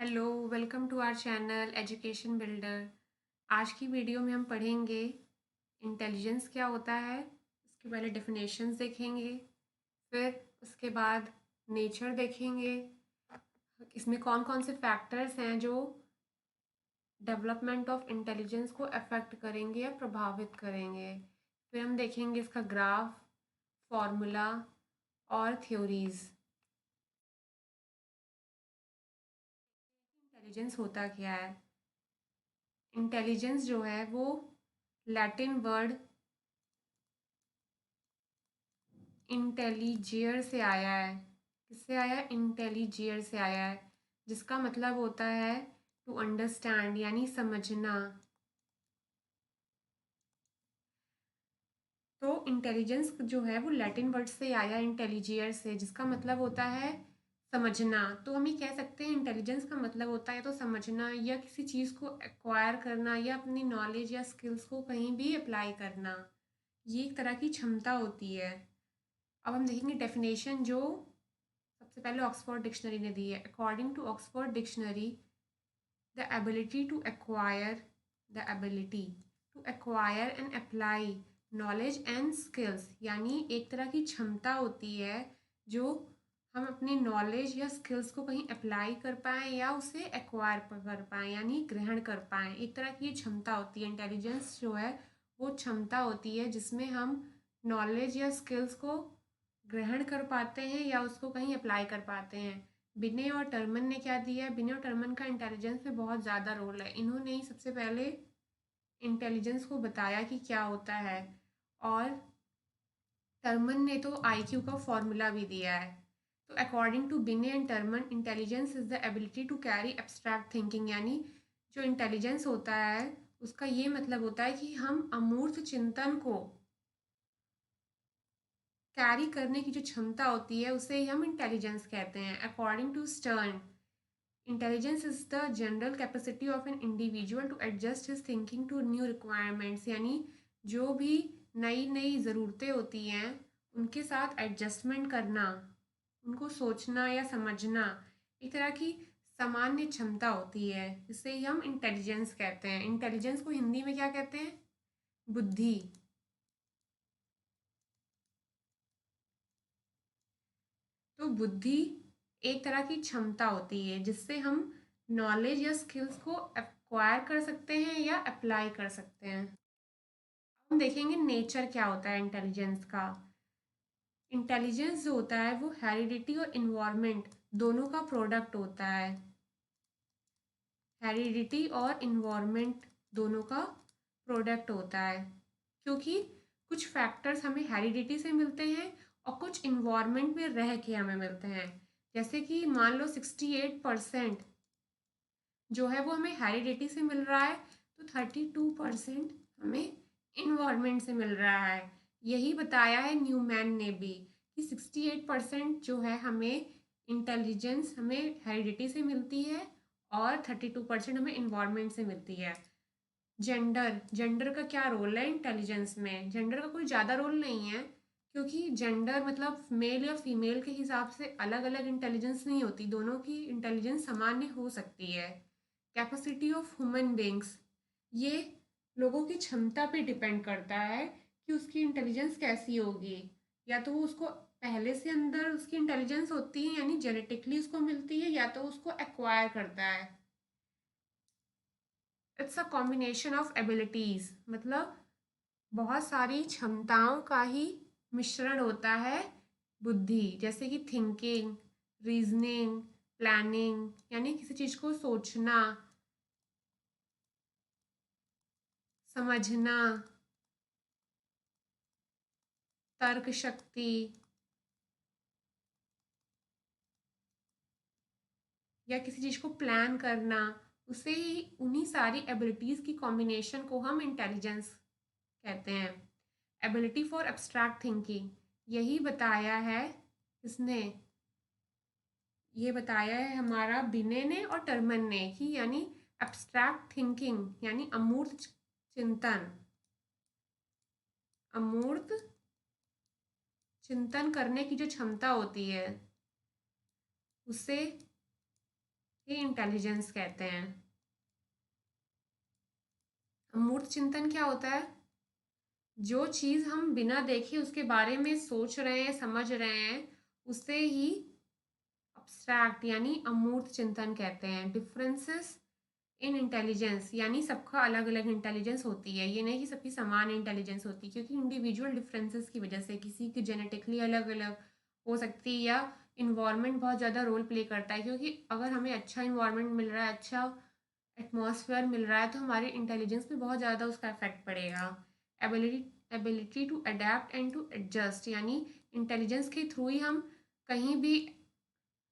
Hello, welcome to our channel education builder. आज की video में हम पढ़ेंगे इंटेलिजेंस क्या होता है। उसके पहले डेफिनेशंस देखेंगे, फिर उसके बाद नेचर देखेंगे। इसमें कौन कौन से फैक्टर्स हैं जो डेवलपमेंट ऑफ इंटेलिजेंस को अफेक्ट करेंगे या प्रभावित करेंगे। फिर हम देखेंगे इसका ग्राफ, फॉर्मूला और थ्योरीज। इंटेलिजेंस होता क्या है? इंटेलिजेंस जो है वो लैटिन वर्ड इंटेलीजियर से आया है। किससे आया है? इंटेलीजियर से आया है, जिसका मतलब होता है टू अंडरस्टैंड, यानी समझना। तो इंटेलिजेंस जो है वो लैटिन वर्ड से आया है, इंटेलीजियर से, जिसका मतलब होता है समझना। तो हम ये कह सकते हैं इंटेलिजेंस का मतलब होता है तो समझना, या किसी चीज़ को एक्वायर करना, या अपनी नॉलेज या स्किल्स को कहीं भी अप्लाई करना। ये एक तरह की क्षमता होती है। अब हम देखेंगे डेफिनेशन जो सबसे पहले ऑक्सफोर्ड डिक्शनरी ने दी है। According to Oxford dictionary, the ability to acquire the ability to acquire and apply knowledge and skills, यानी एक तरह की क्षमता होती है जो हम अपनी नॉलेज या स्किल्स को कहीं अप्लाई कर पाएँ या उसे एक्वायर कर पाएँ, यानी ग्रहण कर पाएँ। एक तरह की ये क्षमता होती है। इंटेलिजेंस जो है वो क्षमता होती है जिसमें हम नॉलेज या स्किल्स को ग्रहण कर पाते हैं या उसको कहीं अप्लाई कर पाते हैं। बिने और टर्मन ने क्या दिया है? बिने और टर्मन का इंटेलिजेंस में बहुत ज़्यादा रोल है। इन्होंने ही सबसे पहले इंटेलिजेंस को बताया कि क्या होता है, और टर्मन ने तो आईक्यू का फॉर्मूला भी दिया है। तो according to Binet and Terman, intelligence is the ability to carry abstract thinking, यानी जो इंटेलिजेंस होता है उसका ये मतलब होता है कि हम अमूर्त चिंतन को कैरी करने की जो क्षमता होती है उसे ही हम इंटेलिजेंस कहते हैं। According to Stern, intelligence is the general capacity of an individual to adjust his thinking to new requirements, यानी जो भी नई नई ज़रूरतें होती हैं उनके साथ एडजस्टमेंट करना, उनको सोचना या समझना, एक तरह की सामान्य क्षमता होती है। इसे ही हम इंटेलिजेंस कहते हैं। इंटेलिजेंस को हिंदी में क्या कहते हैं? बुद्धि। तो बुद्धि एक तरह की क्षमता होती है जिससे हम नॉलेज या स्किल्स को एक्वायर कर सकते हैं या अप्लाई कर सकते हैं। हम देखेंगे नेचर क्या होता है इंटेलिजेंस का। इंटेलिजेंस जो होता है वो हेरिडिटी और इन्वायरमेंट दोनों का प्रोडक्ट होता है। हेरिडिटी और इन्वायरमेंट दोनों का प्रोडक्ट होता है, क्योंकि कुछ फैक्टर्स हमें हेरिडिटी से मिलते हैं और कुछ इन्वायरमेंट में रह के हमें मिलते हैं। जैसे कि मान लो 68% जो है वो हमें हेरिडिटी से मिल रहा है, तो 32% हमें इन्वायरमेंट से मिल रहा है। यही बताया है न्यूमैन ने भी कि 68% जो है हमें इंटेलिजेंस हमें हेरिडिटी से मिलती है और 32% हमें इन्वायरमेंट से मिलती है। जेंडर, जेंडर का क्या रोल है इंटेलिजेंस में? जेंडर का कोई ज़्यादा रोल नहीं है, क्योंकि जेंडर मतलब मेल या फीमेल के हिसाब से अलग अलग इंटेलिजेंस नहीं होती, दोनों की इंटेलिजेंस सामान्य हो सकती है। कैपेसिटी ऑफ ह्यूमन बींग्स, ये लोगों की क्षमता पे डिपेंड करता है कि उसकी इंटेलिजेंस कैसी होगी। या तो वो उसको पहले से अंदर उसकी इंटेलिजेंस होती है, यानी जेनेटिकली उसको मिलती है, या तो उसको एक्वायर करता है। It's a combination of abilities, मतलब बहुत सारी क्षमताओं का ही मिश्रण होता है बुद्धि। जैसे कि थिंकिंग, रीजनिंग, प्लानिंग, यानी किसी चीज़ को सोचना, समझना, तर्क शक्ति, या किसी चीज़ को प्लान करना, उसे ही उन्हीं सारी एबिलिटीज़ की कॉम्बिनेशन को हम इंटेलिजेंस कहते हैं। एबिलिटी फॉर एब्स्ट्रैक्ट थिंकिंग, यही बताया है इसने, ये बताया है हमारा बिने ने और टर्मन ने कि यानी एब्स्ट्रैक्ट थिंकिंग यानी अमूर्त चिंतन, अमूर्त चिंतन करने की जो क्षमता होती है उसे ये इंटेलिजेंस कहते हैं। अमूर्त चिंतन क्या होता है? जो चीज़ हम बिना देखे उसके बारे में सोच रहे हैं, समझ रहे हैं, उसे ही अब्स्ट्रैक्ट यानी अमूर्त चिंतन कहते हैं। डिफरेंसेस इन इंटेलिजेंस यानी सबका अलग अलग इंटेलिजेंस होती है, ये नहीं कि सबकी समान इंटेलिजेंस होती, क्योंकि इंडिविजुअल डिफरेंसेस की वजह से किसी की जेनेटिकली अलग अलग हो सकती है, या इन्वायरमेंट बहुत ज़्यादा रोल प्ले करता है। क्योंकि अगर हमें अच्छा इन्वायरमेंट मिल रहा है, अच्छा एटमॉस्फेयर मिल रहा है, तो हमारे इंटेलिजेंस पे बहुत ज़्यादा उसका इफेक्ट पड़ेगा। Ability ability to adept and to adjust यानी इंटेलिजेंस के थ्रू ही हम कहीं भी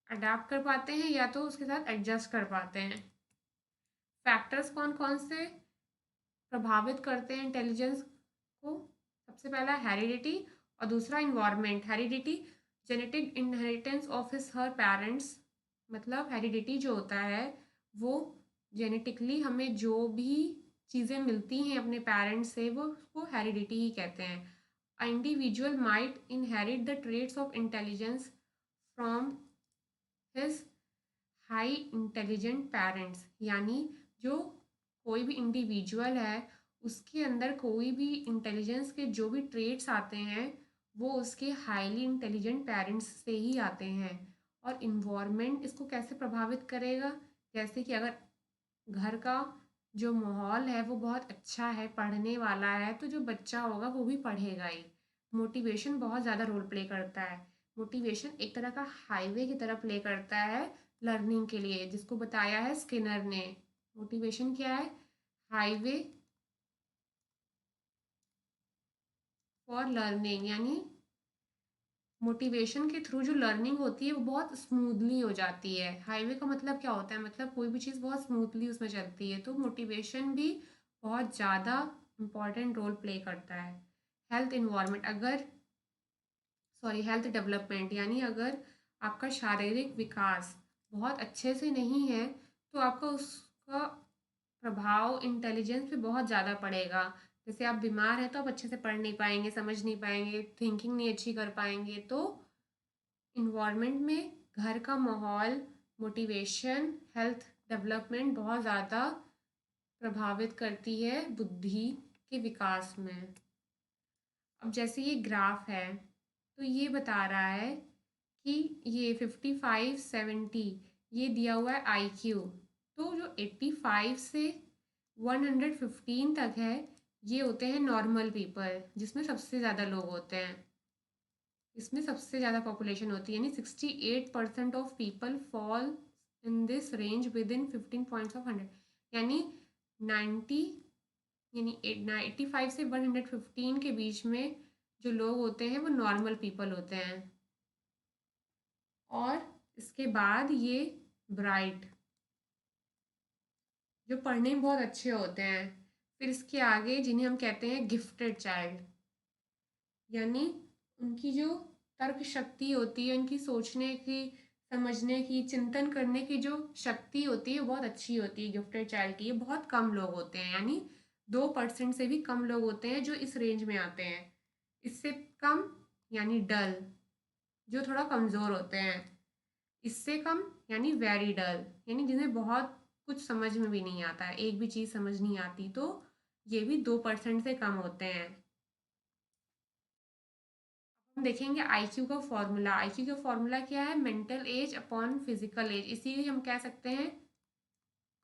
अडेप्ट कर पाते हैं या तो उसके साथ एडजस्ट कर पाते हैं। फैक्टर्स कौन कौन से प्रभावित करते हैं इंटेलिजेंस को? सबसे पहला हेरिडिटी और दूसरा environment. Heredity genetic inheritance of his her parents, मतलब हेरिडिटी जो होता है वो जेनेटिकली हमें जो भी चीज़ें मिलती हैं अपने पेरेंट्स से वो उसको हेरिडिटी ही कहते हैं। A individual might inherit the traits of intelligence from his high intelligent parents, यानी जो कोई भी इंडिविजुअल है उसके अंदर कोई भी इंटेलिजेंस के जो भी ट्रेट्स आते हैं वो उसके हाईली इंटेलिजेंट पेरेंट्स से ही आते हैं। और इन्वायरमेंट इसको कैसे प्रभावित करेगा? जैसे कि अगर घर का जो माहौल है वो बहुत अच्छा है, पढ़ने वाला है, तो जो बच्चा होगा वो भी पढ़ेगा ही। मोटिवेशन बहुत ज़्यादा रोल प्ले करता है। मोटिवेशन एक तरह का हाईवे की तरह प्ले करता है लर्निंग के लिए, जिसको बताया है स्किनर ने। मोटिवेशन क्या है? हाईवे फॉर लर्निंग, यानी मोटिवेशन के थ्रू जो लर्निंग होती है वो बहुत स्मूथली हो जाती है। हाईवे का मतलब क्या होता है? मतलब कोई भी चीज़ बहुत स्मूथली उसमें चलती है, तो मोटिवेशन भी बहुत ज़्यादा इम्पॉर्टेंट रोल प्ले करता है। हेल्थ इन्वायरमेंट, अगर हेल्थ डेवलपमेंट, यानी अगर आपका शारीरिक विकास बहुत अच्छे से नहीं है तो आपका उसका प्रभाव इंटेलिजेंस पे बहुत ज़्यादा पड़ेगा। जैसे आप बीमार हैं तो आप अच्छे से पढ़ नहीं पाएंगे, समझ नहीं पाएंगे, थिंकिंग नहीं अच्छी कर पाएंगे। तो इन्वायरमेंट में घर का माहौल, मोटिवेशन, हेल्थ डेवलपमेंट बहुत ज़्यादा प्रभावित करती है बुद्धि के विकास में। अब जैसे ये ग्राफ है तो ये बता रहा है कि ये 55-70 ये दिया हुआ है आईक्यू। तो जो 85 से 115 तक है ये होते हैं नॉर्मल पीपल, जिसमें सबसे ज़्यादा लोग होते हैं, इसमें सबसे ज़्यादा पॉपुलेशन होती है। यानी 68% of people fall in this range with in 15 points of 100। यानी 90 यानी 85 से 115 के बीच में जो लोग होते हैं वो नॉर्मल पीपल होते हैं। और इसके बाद ये ब्राइट, जो पढ़ने में बहुत अच्छे होते हैं। फिर इसके आगे जिन्हें हम कहते हैं गिफ्टेड चाइल्ड, यानी उनकी जो तर्क शक्ति होती है, उनकी सोचने की, समझने की, चिंतन करने की जो शक्ति होती है वो बहुत अच्छी होती है गिफ्टेड चाइल्ड की। ये बहुत कम लोग होते हैं, यानी 2% से भी कम लोग होते हैं जो इस रेंज में आते हैं। इससे कम यानी डल, जो थोड़ा कमज़ोर होते हैं। इससे कम यानी वेरी डल, यानी जिन्हें बहुत कुछ समझ में भी नहीं आता है, एक भी चीज़ समझ नहीं आती, तो ये भी 2% से कम होते हैं। हम देखेंगे आईक्यू का फॉर्मूला। आईक्यू का फॉर्मूला क्या है? Mental age upon physical age, इसी हम कह सकते हैं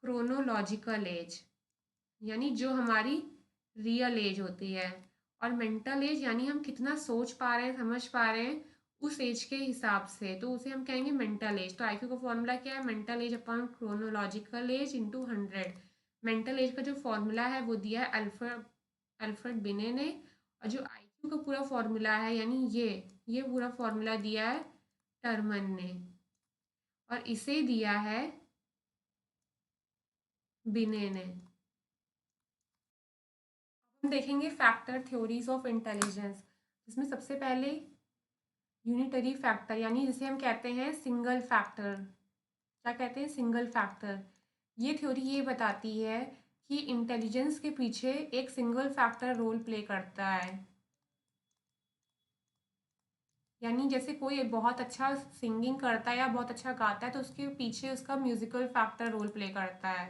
क्रोनोलॉजिकल एज, यानी जो हमारी रियल एज होती है। और मेंटल एज यानी हम कितना सोच पा रहे हैं, समझ पा रहे हैं उस एज के हिसाब से, तो उसे हम कहेंगे मेंटल एज। तो आईक्यू का फॉर्मूला क्या है? Mental age upon chronological age into 100। Mental as का जो फॉर्मूला है वो दिया है अल्फ्रेड अल्फ्रेड बिने ने। और जो आईक्यू का पूरा फॉर्मूला है, यानी ये पूरा फॉर्मूला दिया है टर्मन ने, और इसे दिया है बिने ने। हम देखेंगे फैक्टर थ्योरीज ऑफ इंटेलिजेंस, जिसमें सबसे पहले यूनिटरी फैक्टर, यानी जिसे हम कहते हैं सिंगल फैक्टर। क्या कहते हैं? Single factor. ये थ्योरी ये बताती है कि इंटेलिजेंस के पीछे एक सिंगल फैक्टर रोल प्ले करता है। यानी जैसे कोई बहुत अच्छा सिंगिंग करता है या बहुत अच्छा गाता है तो उसके पीछे उसका म्यूजिकल फैक्टर रोल प्ले करता है।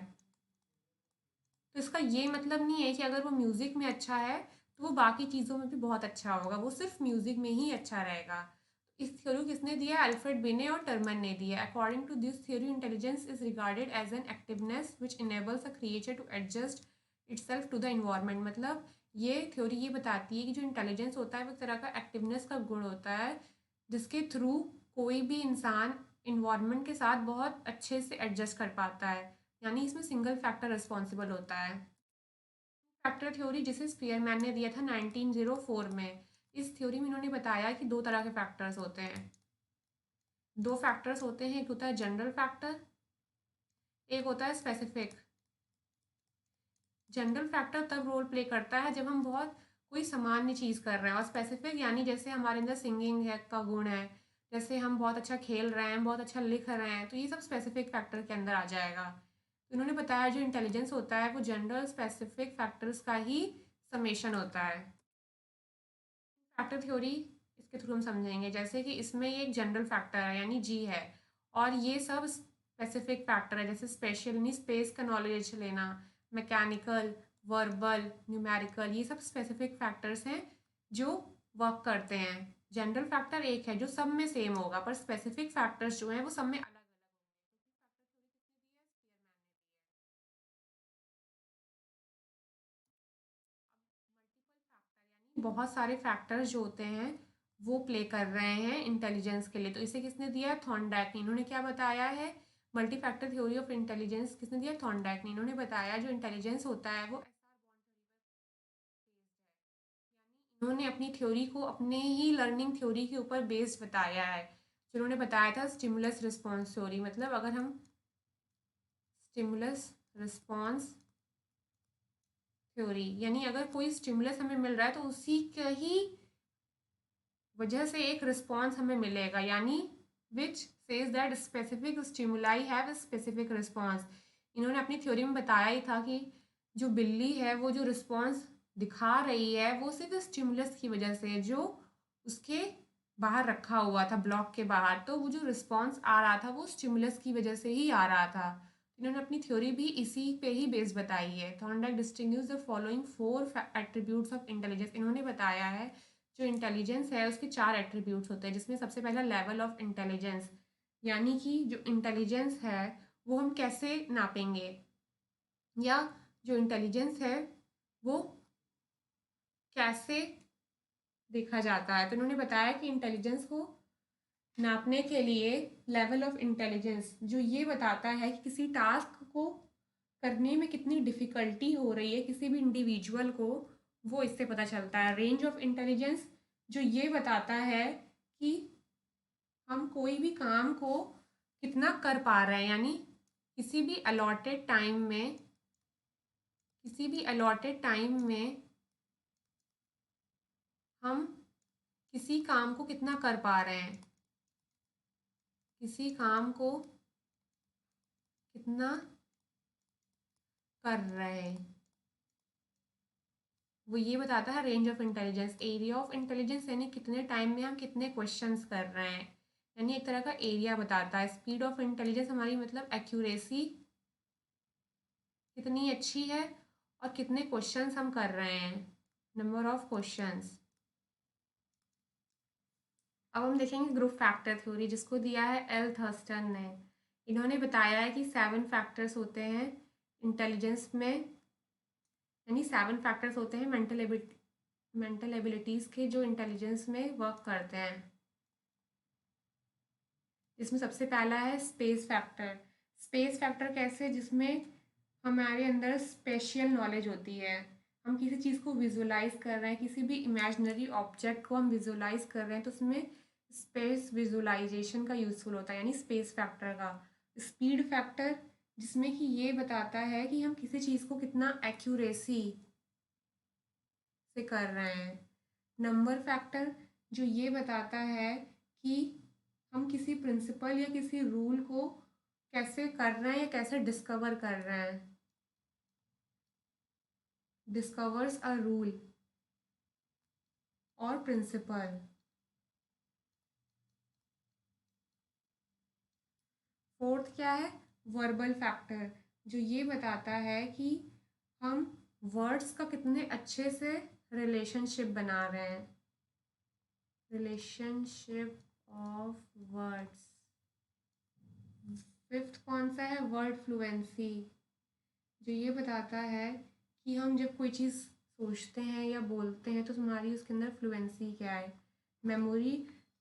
तो इसका ये मतलब नहीं है कि अगर वो म्यूज़िक में अच्छा है तो वो बाकी चीज़ों में भी बहुत अच्छा होगा, वो सिर्फ म्यूज़िक में ही अच्छा रहेगा। इस थ्योरी को किसने दिया? अल्फ्रेड बिने और टर्मन ने दिया। According to this theory intelligence is regarded as an activeness which enables a creature to adjust itself to the environment. मतलब ये थ्योरी ये बताती है कि जो इंटेलिजेंस होता है वो एक तरह का एक्टिवनेस का गुण होता है जिसके थ्रू कोई भी इंसान इन्वायरमेंट के साथ बहुत अच्छे से एडजस्ट कर पाता है। यानी इसमें सिंगल फैक्टर रिस्पॉन्सिबल होता है। फैक्टर थ्योरी जिसे स्पीयरमैन ने दिया था 1904 में। इस थ्योरी में इन्होंने बताया कि दो तरह के फैक्टर्स होते हैं। दो फैक्टर्स होते हैं, एक होता है जनरल फैक्टर, एक होता है स्पेसिफिक। जनरल फैक्टर तब रोल प्ले करता है जब हम बहुत कोई सामान्य चीज़ कर रहे हैं, और स्पेसिफिक यानी जैसे हमारे अंदर सिंगिंग है का गुण है, जैसे हम बहुत अच्छा खेल रहे हैं, बहुत अच्छा लिख रहे हैं, तो ये सब स्पेसिफिक फैक्टर के अंदर आ जाएगा। तो इन्होंने बताया जो इंटेलिजेंस होता है वो जनरल स्पेसिफिक फैक्टर्स का ही समेशन होता है। फैक्टर थ्योरी इसके थ्रू हम समझेंगे, जैसे कि इसमें ये एक जनरल फैक्टर है यानी जी है, और ये सब स्पेसिफिक फैक्टर है जैसे स्पेशल यानी स्पेस का नॉलेज लेना, मैकेनिकल, वर्बल, न्यूमेरिकल, ये सब स्पेसिफिक फैक्टर्स हैं जो वर्क करते हैं। जनरल फैक्टर एक है जो सब में सेम होगा, पर स्पेसिफिक फैक्टर्स जो हैं वो सब में अलग अलग होंगे। बहुत सारे फैक्टर्स जो होते हैं वो प्ले कर रहे हैं इंटेलिजेंस के लिए। तो इसे किसने दिया? थॉर्नडाइक ने। इन्होंने क्या बताया है? Multi factor theory of intelligence किसने दिया? थॉर्नडाइक ने। इन्होंने बताया जो इंटेलिजेंस होता है वो उन्होंने अपनी थ्योरी को अपने ही लर्निंग थ्योरी के ऊपर बेस्ड बताया है। जो उन्होंने बताया था स्टिमुलस रिस्पॉन्स थ्योरी, मतलब अगर हम स्टिमुलस रिस्पॉन्स थ्योरी यानी अगर कोई स्टिमुलस हमें मिल रहा है तो उसी का ही वजह से एक रिस्पॉन्स हमें मिलेगा, यानी which says that specific stimuli have specific response. इन्होंने अपनी थ्योरी में बताया ही था कि जो बिल्ली है वो जो रिस्पॉन्स दिखा रही है वो सिर्फ स्टिमुलस की वजह से जो उसके बाहर रखा हुआ था ब्लॉक के बाहर, तो वो जो रिस्पॉन्स आ रहा था वो स्टिमुलस की वजह से ही आ रहा था। इन्होंने अपनी थ्योरी भी इसी पे ही बेस बताई है। Thorndike distinguish the following four attributes of intelligence. इन्होंने बताया है जो इंटेलिजेंस है उसके चार एट्रीब्यूट्स होते हैं, जिसमें सबसे पहला लेवल ऑफ इंटेलिजेंस, यानी कि जो इंटेलिजेंस है वो हम कैसे नापेंगे, या जो इंटेलिजेंस है वो कैसे देखा जाता है। तो उन्होंने बताया कि इंटेलिजेंस को नापने के लिए लेवल ऑफ इंटेलिजेंस जो ये बताता है कि किसी टास्क को करने में कितनी डिफ़िकल्टी हो रही है किसी भी इंडिविजुअल को, वो इससे पता चलता है। रेंज ऑफ इंटेलिजेंस जो ये बताता है कि हम कोई भी काम को कितना कर पा रहे हैं, यानी किसी भी अलॉटेड टाइम में किसी भी अलॉटेड टाइम में हम किसी काम को कितना कर पा रहे हैं, किसी काम को कितना कर रहे हैं, वो ये बताता है range of intelligence. Area of intelligence यानी कितने टाइम में हम कितने क्वेश्चंस कर रहे हैं, यानी एक तरह का एरिया बताता है। स्पीड ऑफ इंटेलिजेंस हमारी मतलब एक्यूरेसी कितनी अच्छी है और कितने क्वेश्चंस हम कर रहे हैं, नंबर ऑफ क्वेश्चंस। अब हम देखेंगे ग्रुप फैक्टर थ्योरी जिसको दिया है एल थर्स्टन ने। इन्होंने बताया है कि 7 फैक्टर्स होते हैं इंटेलिजेंस में, यानी 7 फैक्टर्स होते हैं मेंटल एबिलिटीज़ के जो इंटेलिजेंस में वर्क करते हैं। इसमें सबसे पहला है स्पेस फैक्टर। स्पेस फैक्टर कैसे? जिसमें हमारे अंदर स्पेशियल नॉलेज होती है, हम किसी चीज़ को विजुलाइज कर रहे हैं, किसी भी इमेजिनरी ऑब्जेक्ट को हम विजुलाइज कर रहे हैं तो उसमें स्पेस विजुलाइजेशन का यूज़फुल होता है, यानी स्पेस फैक्टर का। स्पीड फैक्टर जिसमें कि ये बताता है कि हम किसी चीज़ को कितना एक्यूरेसी से कर रहे हैं। नंबर फैक्टर जो ये बताता है कि हम किसी प्रिंसिपल या किसी रूल को कैसे कर रहे हैं या कैसे डिस्कवर कर रहे हैं, डिस्कवर्स अ रूल और प्रिंसिपल। फोर्थ क्या है, वर्बल फैक्टर, जो ये बताता है कि हम वर्ड्स का कितने अच्छे से रिलेशनशिप बना रहे हैं, रिलेशनशिप ऑफ वर्ड्स। फिफ्थ कौन सा है, वर्ड फ्लुएंसी, जो ये बताता है कि हम जब कोई चीज़ सोचते हैं या बोलते हैं तो हमारी उसके अंदर फ्लुएंसी क्या है। मेमोरी,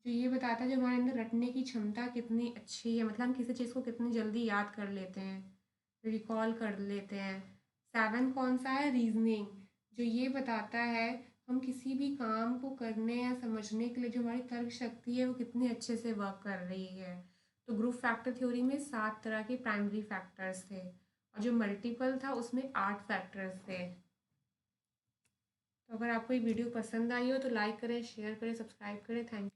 जो ये बताता है जो हमारे अंदर रटने की क्षमता कितनी अच्छी है, मतलब हम किसी चीज़ को कितनी जल्दी याद कर लेते हैं, रिकॉल कर लेते हैं। सेवन कौन सा है, रीजनिंग, जो ये बताता है हम किसी भी काम को करने या समझने के लिए जो हमारी तर्क शक्ति है वो कितने अच्छे से वर्क कर रही है। तो ग्रुप फैक्टर थ्योरी में 7 तरह के प्राइमरी फैक्टर्स थे और जो मल्टीपल था उसमें 8 फैक्टर्स थे। तो अगर आपको ये वीडियो पसंद आई हो तो लाइक करें, शेयर करें, सब्सक्राइब करें। Thank you.